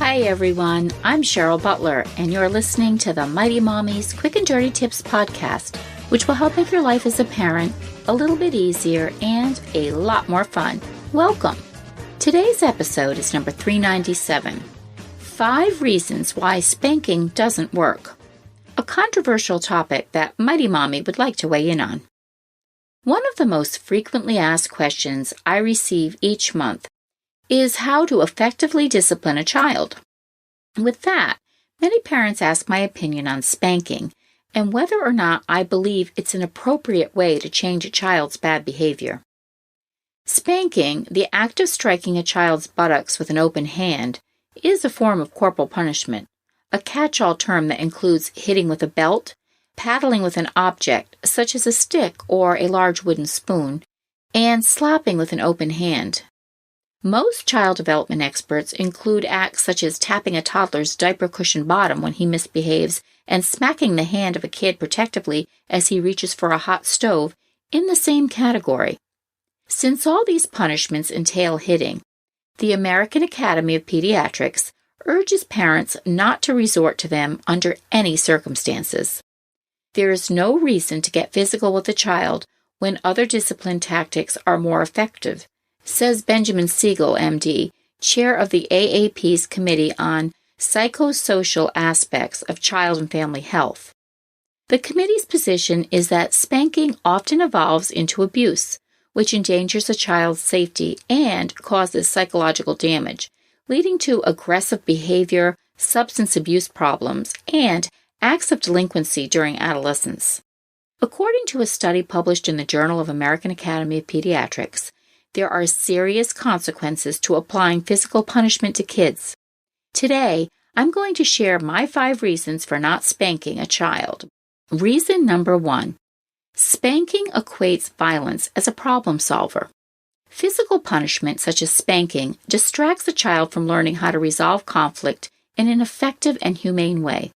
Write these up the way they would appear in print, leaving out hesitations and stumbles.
Hi everyone, I'm Cheryl Butler, and you're listening to the Mighty Mommy's Quick and Dirty Tips podcast, which will help make your life as a parent a little bit easier and a lot more fun. Welcome! Today's episode is number 397, 5 Reasons Why Spanking Doesn't Work, a controversial topic that Mighty Mommy would like to weigh in on. One of the most frequently asked questions I receive each month is how to effectively discipline a child. With that, many parents ask my opinion on spanking and whether or not I believe it's an appropriate way to change a child's bad behavior. Spanking, the act of striking a child's buttocks with an open hand, is a form of corporal punishment, a catch-all term that includes hitting with a belt, paddling with an object such as a stick or a large wooden spoon, and slapping with an open hand. Most child development experts include acts such as tapping a toddler's diaper cushion bottom when he misbehaves and smacking the hand of a kid protectively as he reaches for a hot stove in the same category. Since all these punishments entail hitting, the American Academy of Pediatrics urges parents not to resort to them under any circumstances. There is no reason to get physical with a child when other discipline tactics are more effective, says Benjamin Siegel, MD, chair of the AAP's Committee on Psychosocial Aspects of Child and Family Health. The committee's position is that spanking often evolves into abuse, which endangers a child's safety and causes psychological damage, leading to aggressive behavior, substance abuse problems, and acts of delinquency during adolescence. According to a study published in the Journal of American Academy of Pediatrics, there are serious consequences to applying physical punishment to kids. Today, I'm going to share my 5 reasons for not spanking a child. Reason number 1. Spanking equates violence as a problem solver. Physical punishment, such as spanking, distracts a child from learning how to resolve conflict in an effective and humane way.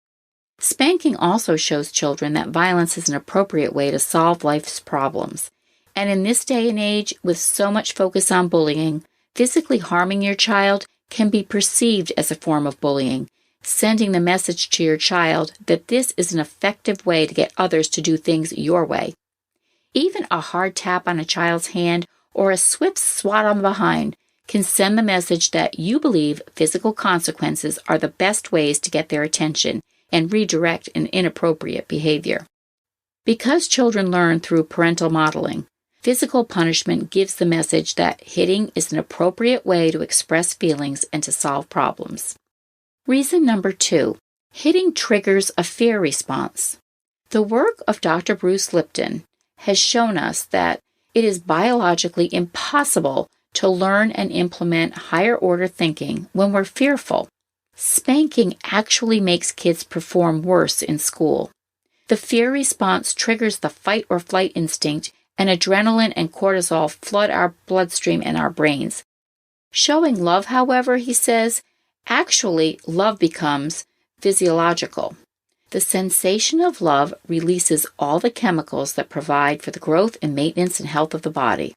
Spanking also shows children that violence is an appropriate way to solve life's problems. And in this day and age, with so much focus on bullying, physically harming your child can be perceived as a form of bullying, sending the message to your child that this is an effective way to get others to do things your way. Even a hard tap on a child's hand or a swift swat on the behind can send the message that you believe physical consequences are the best ways to get their attention and redirect an inappropriate behavior. Because children learn through parental modeling, physical punishment gives the message that hitting is an appropriate way to express feelings and to solve problems. Reason number 2. Hitting triggers a fear response. The work of Dr. Bruce Lipton has shown us that it is biologically impossible to learn and implement higher-order thinking when we're fearful. Spanking actually makes kids perform worse in school. The fear response triggers the fight-or-flight instinct, and adrenaline and cortisol flood our bloodstream and our brains. Showing love, however, he says, actually love becomes physiological. The sensation of love releases all the chemicals that provide for the growth and maintenance and health of the body.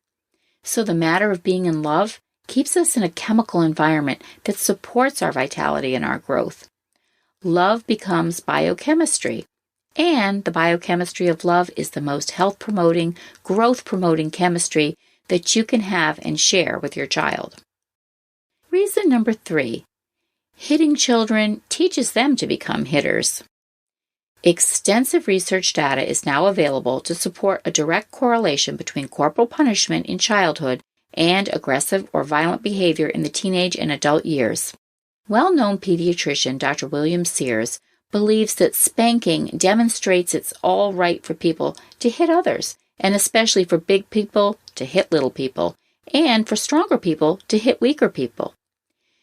So the matter of being in love keeps us in a chemical environment that supports our vitality and our growth. Love becomes biochemistry. And the biochemistry of love is the most health-promoting, growth-promoting chemistry that you can have and share with your child. Reason number 3. Hitting children teaches them to become hitters. Extensive research data is now available to support a direct correlation between corporal punishment in childhood and aggressive or violent behavior in the teenage and adult years. Well-known pediatrician Dr. William Sears believes that spanking demonstrates it's all right for people to hit others, and especially for big people to hit little people, and for stronger people to hit weaker people.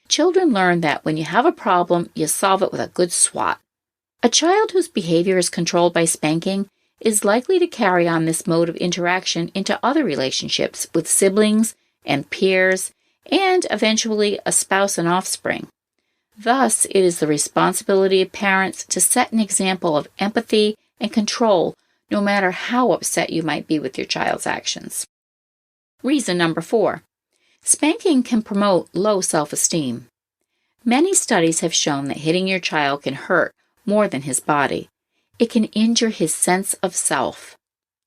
Children learn that when you have a problem, you solve it with a good swat. A child whose behavior is controlled by spanking is likely to carry on this mode of interaction into other relationships with siblings and peers, and eventually a spouse and offspring. Thus, it is the responsibility of parents to set an example of empathy and control no matter how upset you might be with your child's actions. Reason number 4. Spanking can promote low self-esteem. Many studies have shown that hitting your child can hurt more than his body. It can injure his sense of self.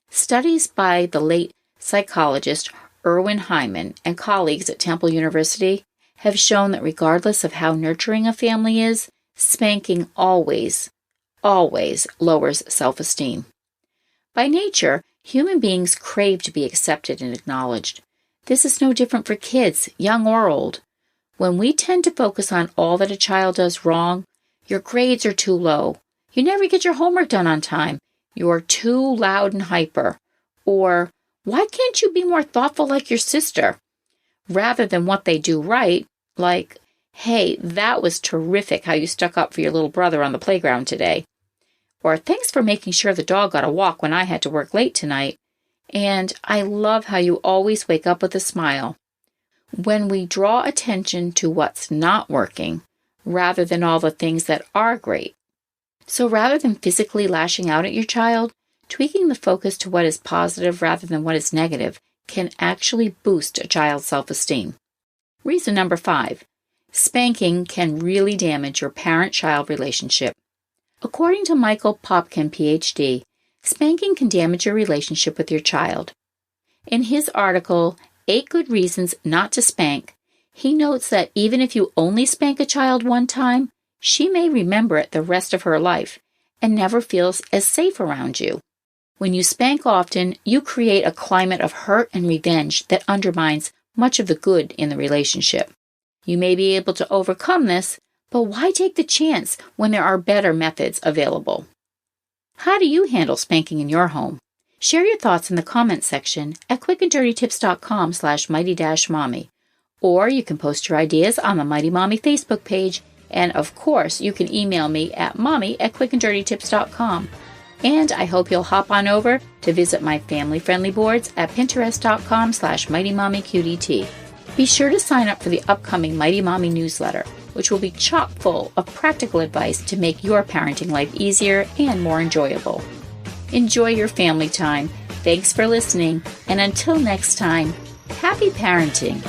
Studies by the late psychologist Erwin Hyman and colleagues at Temple University have shown that regardless of how nurturing a family is, spanking always lowers self-esteem. By nature, human beings crave to be accepted and acknowledged. This is no different for kids, young or old. When we tend to focus on all that a child does wrong, your grades are too low, you never get your homework done on time, you're too loud and hyper, or why can't you be more thoughtful like your sister? Rather than what they do right, like, hey, that was terrific how you stuck up for your little brother on the playground today. Or thanks for making sure the dog got a walk when I had to work late tonight. And I love how you always wake up with a smile. When we draw attention to what's not working, rather than all the things that are great. So rather than physically lashing out at your child, tweaking the focus to what is positive rather than what is negative can actually boost a child's self-esteem. Reason number 5. Spanking can really damage your parent-child relationship. According to Michael Popkin, Ph.D., spanking can damage your relationship with your child. In his article, 8 Good Reasons Not to Spank, he notes that even if you only spank a child one time, she may remember it the rest of her life and never feels as safe around you. When you spank often, you create a climate of hurt and revenge that undermines much of the good in the relationship. You may be able to overcome this, but why take the chance when there are better methods available? How do you handle spanking in your home? Share your thoughts in the comments section at quickanddirtytips.com/mighty-mommy. Or you can post your ideas on the Mighty Mommy Facebook page. And of course, you can email me at mommy@quickanddirtytips.com. And I hope you'll hop on over to visit my family-friendly boards at pinterest.com/mightymommyqdt. Be sure to sign up for the upcoming Mighty Mommy newsletter, which will be chock full of practical advice to make your parenting life easier and more enjoyable. Enjoy your family time. Thanks for listening. And until next time, happy parenting.